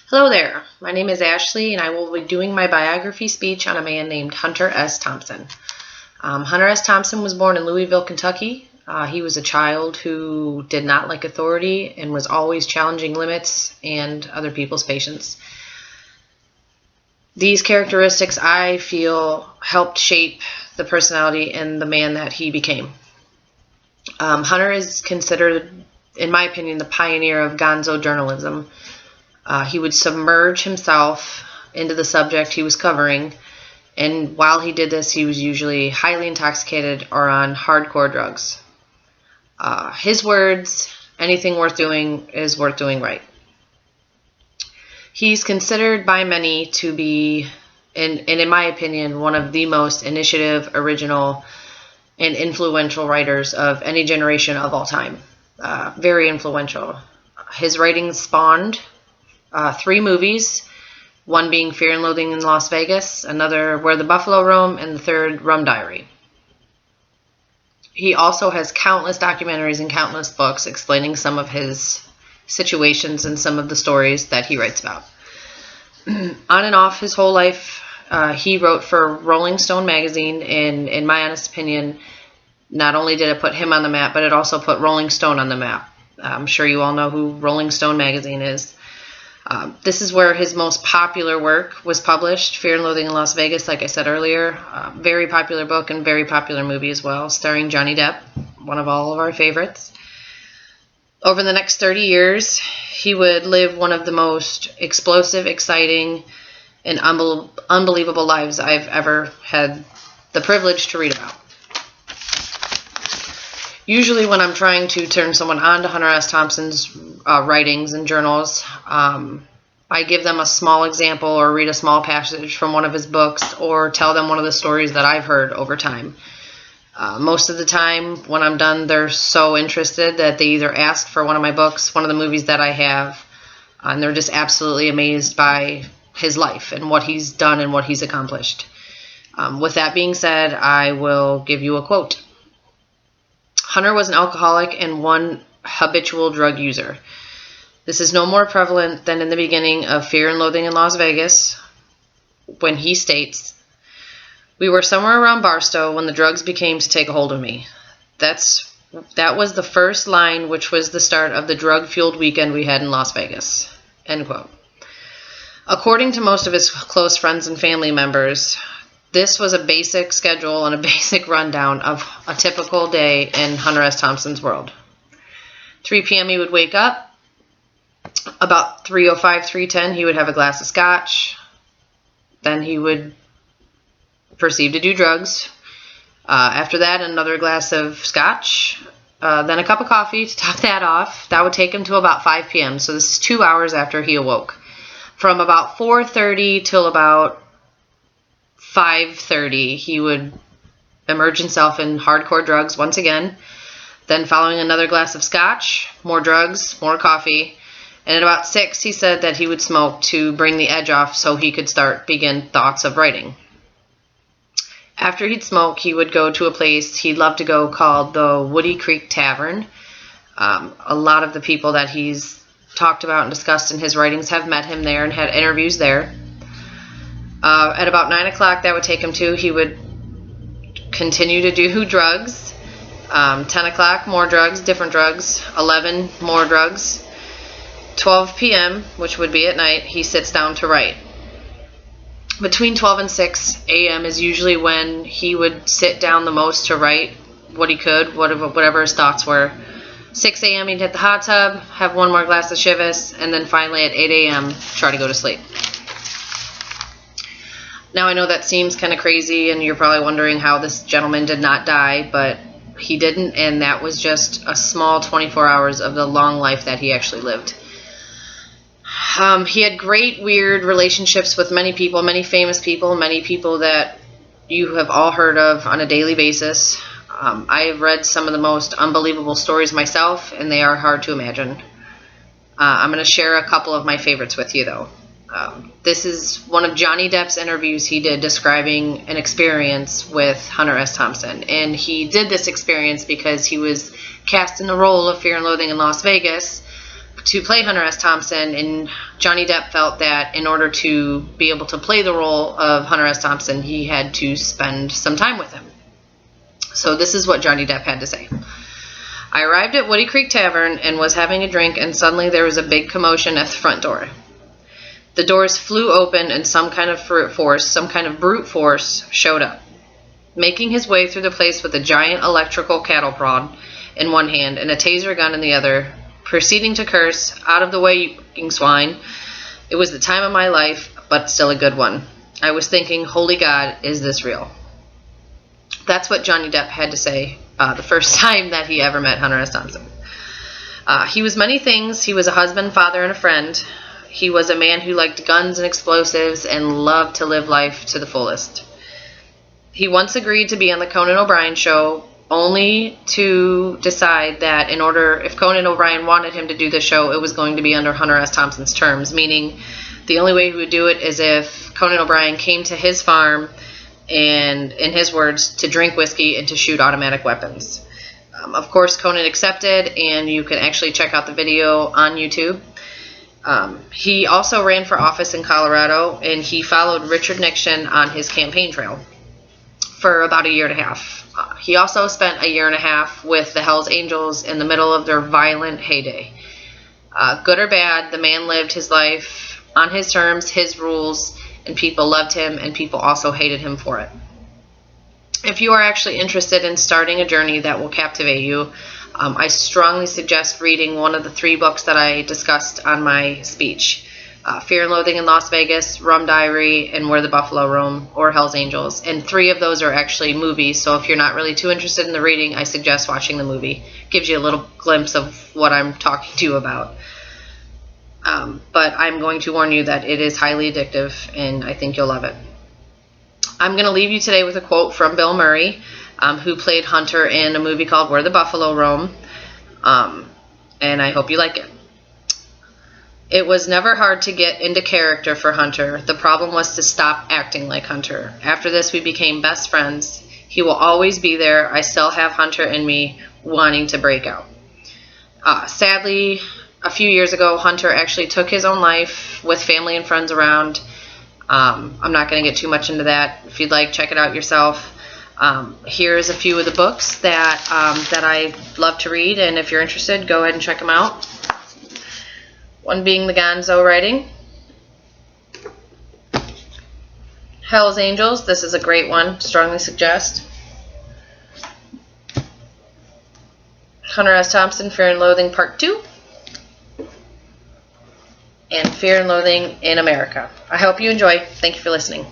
Hello there, my name is Ashley and I will be doing my biography speech on a man named Hunter S. Thompson. Hunter S. Thompson was born in Louisville, Kentucky. He was a child who did not like authority and was always challenging limits and other people's patience. These characteristics, I feel, helped shape the personality and the man that he became. Hunter is considered, in my opinion, the pioneer of gonzo journalism. He would submerge himself into the subject he was covering, and while he did this, he was usually highly intoxicated or on hardcore drugs. His words, anything worth doing is worth doing right. He's considered by many to be, and in my opinion, one of the most initiative, original, and influential writers of any generation of all time. Very influential. His writings spawned 3 movies, one being Fear and Loathing in Las Vegas, another Where the Buffalo Roam, and the third Rum Diary. He also has countless documentaries and countless books explaining some of his situations and some of the stories that he writes about. On and off his whole life, he wrote for Rolling Stone magazine, and in my honest opinion, not only did it put him on the map, but it also put Rolling Stone on the map. I'm sure you all know who Rolling Stone magazine is. This is where his most popular work was published, Fear and Loathing in Las Vegas, like I said earlier. Very popular book and very popular movie as well, starring Johnny Depp, one of all of our favorites. Over the next 30 years, he would live one of the most explosive, exciting, and unbelievable lives I've ever had the privilege to read about. Usually when I'm trying to turn someone on to Hunter S. Thompson's writings and journals, I give them a small example or read a small passage from one of his books or tell them one of the stories that I've heard over time. Most of the time when I'm done, they're so interested that they either ask for one of my books, one of the movies that I have, and they're just absolutely amazed by his life and what he's done and what he's accomplished. With that being said, I will give you a quote. Hunter was an alcoholic and one habitual drug user. This is no more prevalent than in the beginning of Fear and Loathing in Las Vegas, when he states, "We were somewhere around Barstow when the drugs began to take a hold of me. That was the first line, which was the start of the drug-fueled weekend we had in Las Vegas." End quote. According to most of his close friends and family members, this was a basic schedule and a basic rundown of a typical day in Hunter S. Thompson's world. 3 p.m. he would wake up. About 3:05, 3:10 he would have a glass of scotch. Then he would proceed to do drugs. After that, another glass of scotch. Then a cup of coffee to top that off. That would take him to about 5 p.m. So this is 2 hours after he awoke. From about 4:30 till about 5:30, he would immerse himself in hardcore drugs once again. Then following another glass of scotch, more drugs, more coffee. And at about 6, he said that he would smoke to bring the edge off so he could begin thoughts of writing. After he'd smoke, he would go to a place he'd love to go called the Woody Creek Tavern. A lot of the people that he's talked about and discussed in his writings have met him there and had interviews there. At about 9 o'clock, that would take him to, he would continue to do drugs. 10 o'clock, more drugs, different drugs. 11, more drugs. 12 p.m., which would be at night, he sits down to write. Between 12 and 6 a.m. is usually when he would sit down the most to write what he could, whatever his thoughts were. 6 a.m. he'd hit the hot tub, have one more glass of Chivas, and then finally at 8 a.m. try to go to sleep. Now I know that seems kind of crazy and you're probably wondering how this gentleman did not die, but he didn't, and that was just a small 24 hours of the long life that he actually lived. He had great, weird relationships with many people, many famous people, many people that you have all heard of on a daily basis. I have read some of the most unbelievable stories myself, and they are hard to imagine. I'm going to share a couple of my favorites with you, though. This is one of Johnny Depp's interviews he did describing an experience with Hunter S. Thompson. And he did this experience because he was cast in the role of Fear and Loathing in Las Vegas to play Hunter S. Thompson, and Johnny Depp felt that in order to be able to play the role of Hunter S. Thompson, he had to spend some time with him. So this is what Johnny Depp had to say. I arrived at Woody Creek Tavern and was having a drink, and suddenly there was a big commotion at the front door. The doors flew open, and some kind of brute force showed up, making his way through the place with a giant electrical cattle prod in one hand and a taser gun in the other, proceeding to curse, "Out of the way, you fucking swine." It was the time of my life, but still a good one. I was thinking, holy God, is this real? That's what Johnny Depp had to say the first time that he ever met Hunter S. Thompson. He was many things. He was a husband, father, and a friend. He was a man who liked guns and explosives and loved to live life to the fullest. He once agreed to be on the Conan O'Brien show, only to decide that if Conan O'Brien wanted him to do the show, it was going to be under Hunter S. Thompson's terms, meaning the only way he would do it is if Conan O'Brien came to his farm and, in his words, to drink whiskey and to shoot automatic weapons. Of course, Conan accepted, and you can actually check out the video on YouTube. He also ran for office in Colorado, and he followed Richard Nixon on his campaign trail for about a year and a half. He also spent a year and a half with the Hells Angels in the middle of their violent heyday. Good or bad, the man lived his life on his terms, his rules, and people loved him, and people also hated him for it. If you are actually interested in starting a journey that will captivate you, I strongly suggest reading one of the 3 books that I discussed on my speech. Fear and Loathing in Las Vegas, Rum Diary, and Where the Buffalo Roam, or Hells Angels. And 3 of those are actually movies, so if you're not really too interested in the reading, I suggest watching the movie. Gives you a little glimpse of what I'm talking to you about. But I'm going to warn you that it is highly addictive, and I think you'll love it. I'm going to leave you today with a quote from Bill Murray, who played Hunter in a movie called Where the Buffalo Roam, and I hope you like it. It was never hard to get into character for Hunter. The problem was to stop acting like Hunter. After this, we became best friends. He will always be there. I still have Hunter in me wanting to break out. Sadly, a few years ago, Hunter actually took his own life with family and friends around. I'm not going to get too much into that. If you'd like, check it out yourself. Here's a few of the books that I love to read, and if you're interested, go ahead and check them out. One being the Gonzo writing. Hells Angels, this is a great one, strongly suggest. Hunter S. Thompson, Fear and Loathing Part 2. And Fear and Loathing in America. I hope you enjoy. Thank you for listening.